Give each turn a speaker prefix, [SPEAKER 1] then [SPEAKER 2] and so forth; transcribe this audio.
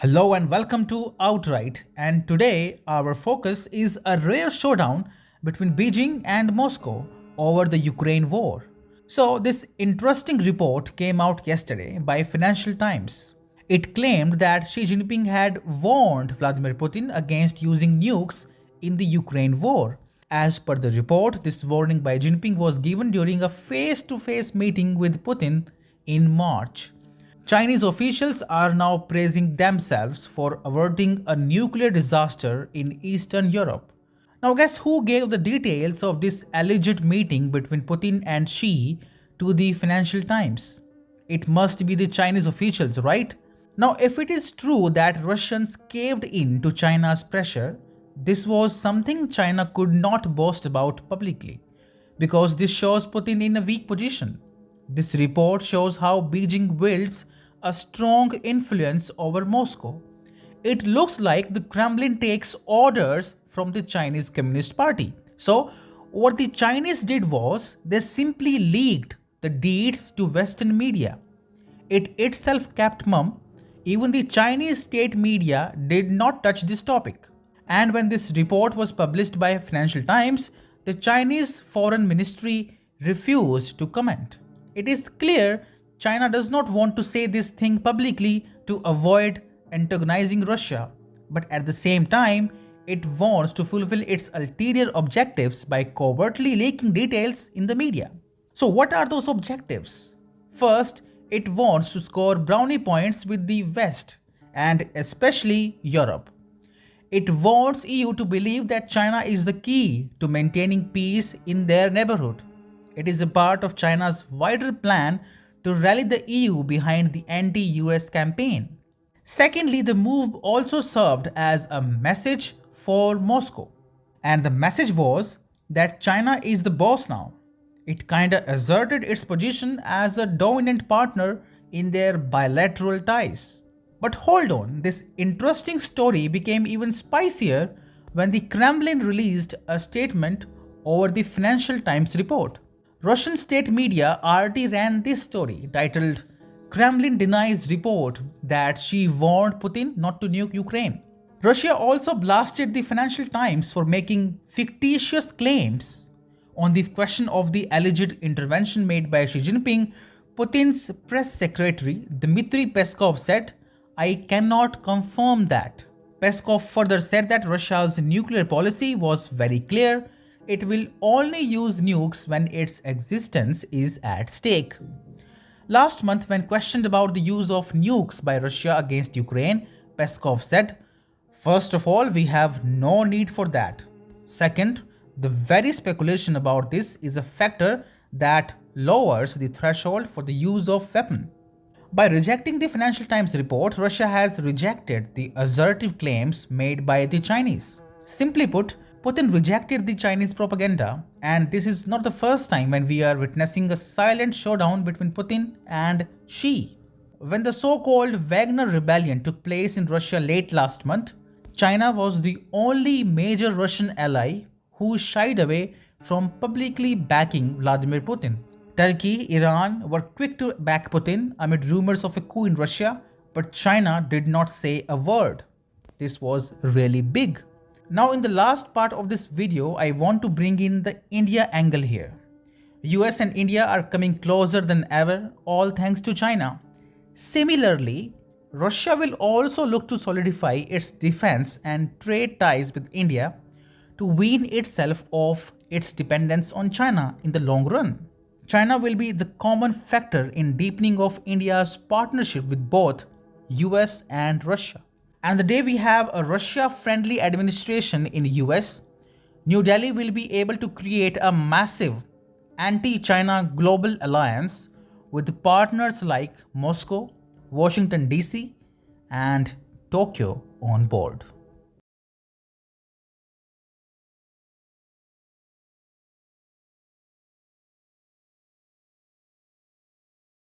[SPEAKER 1] Hello and welcome to Outright, and today our focus is a rare showdown between Beijing and Moscow over the Ukraine war. So this interesting report came out yesterday by Financial Times. It claimed that Xi Jinping had warned Vladimir Putin against using nukes in the Ukraine war. As per the report, this warning by Jinping was given during a face-to-face meeting with Putin in March. Chinese officials are now praising themselves for averting a nuclear disaster in Eastern Europe. Now, guess who gave the details of this alleged meeting between Putin and Xi to the Financial Times? It must be the Chinese officials, right? Now, if it is true that Russians caved in to China's pressure, this was something China could not boast about publicly, because this shows Putin in a weak position. This report shows how Beijing wields a strong influence over Moscow. It looks like the Kremlin takes orders from the Chinese Communist Party. So, what the Chinese did was they simply leaked the deeds to Western media. It itself kept mum. Even the Chinese state media did not touch this topic. And when this report was published by Financial Times, the Chinese Foreign Ministry refused to comment. It is clear China does not want to say this thing publicly to avoid antagonizing Russia, but at the same time, it wants to fulfill its ulterior objectives by covertly leaking details in the media. So, what are those objectives? First, it wants to score brownie points with the West and especially Europe. It wants EU to believe that China is the key to maintaining peace in their neighborhood. It is a part of China's wider plan to rally the EU behind the anti-US campaign. Secondly, the move also served as a message for Moscow. And the message was that China is the boss now. It kinda asserted its position as a dominant partner in their bilateral ties. But hold on, this interesting story became even spicier when the Kremlin released a statement over the Financial Times report. Russian state media RT ran this story titled Kremlin denies report that Xi warned Putin not to nuke Ukraine. Russia also blasted the Financial Times for making fictitious claims. On the question of the alleged intervention made by Xi Jinping, Putin's press secretary Dmitry Peskov said, "I cannot confirm that." Peskov further said that Russia's nuclear policy was very clear. It will only use nukes when its existence is at stake. Last month, when questioned about the use of nukes by Russia against Ukraine, Peskov said, "First of all, we have no need for that. Second, the very speculation about this is a factor that lowers the threshold for the use of weapon." By rejecting the Financial Times report, Russia has rejected the assertive claims made by the Chinese. Simply put, Putin rejected the Chinese propaganda, and this is not the first time when we are witnessing a silent showdown between Putin and Xi. When the so-called Wagner rebellion took place in Russia late last month, China was the only major Russian ally who shied away from publicly backing Vladimir Putin. Turkey, Iran were quick to back Putin amid rumors of a coup in Russia, but China did not say a word. This was really big. Now, in the last part of this video, I want to bring in the India angle here. US and India are coming closer than ever, all thanks to China. Similarly, Russia will also look to solidify its defense and trade ties with India to wean itself off its dependence on China in the long run. China will be the common factor in deepening of India's partnership with both US and Russia. And the day we have a Russia-friendly administration in the US, New Delhi will be able to create a massive anti-China global alliance with partners like Moscow, Washington DC, and Tokyo on board.